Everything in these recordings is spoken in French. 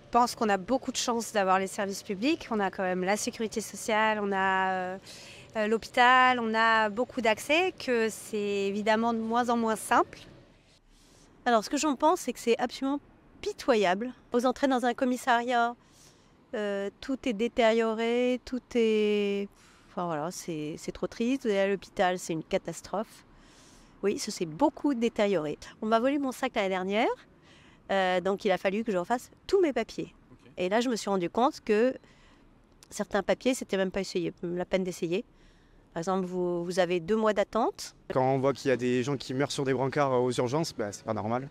pense qu'on a beaucoup de chance d'avoir les services publics. On a quand même la sécurité sociale, on a l'hôpital, on a beaucoup d'accès, que c'est évidemment de moins en moins simple. Alors, ce que j'en pense, c'est que c'est absolument pitoyable. Vous entrez dans un commissariat, tout est détérioré, tout est... Enfin voilà, c'est trop triste. Vous allez à l'hôpital, c'est une catastrophe. Oui, ça s'est beaucoup détérioré. On m'a volé mon sac l'année dernière, donc il a fallu que je refasse tous mes papiers. Okay. Et là, je me suis rendu compte que certains papiers, c'était même pas la peine d'essayer. Par exemple, vous avez 2 mois d'attente. Quand on voit qu'il y a des gens qui meurent sur des brancards aux urgences, c'est pas normal.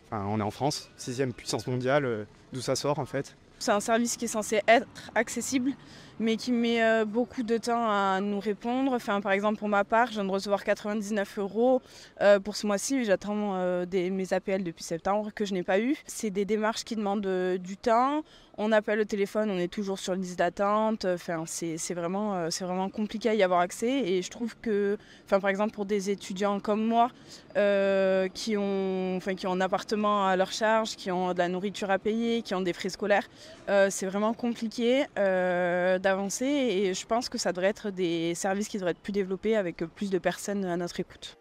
Enfin, on est en France, 6e puissance mondiale, d'où ça sort en fait. C'est un service qui est censé être accessible, mais qui met beaucoup de temps à nous répondre. Enfin, par exemple, pour ma part, je viens de recevoir 99 € pour ce mois-ci, j'attends mes APL depuis septembre que je n'ai pas eu. C'est des démarches qui demandent du temps. On appelle le téléphone, on est toujours sur liste d'attente. Enfin, c'est vraiment compliqué à y avoir accès. Et je trouve que, enfin, par exemple, pour des étudiants comme moi, qui ont un appartement à leur charge, qui ont de la nourriture à payer, qui ont des frais scolaires, c'est vraiment compliqué d'avancer. Et je pense que ça devrait être des services qui devraient être plus développés avec plus de personnes à notre écoute.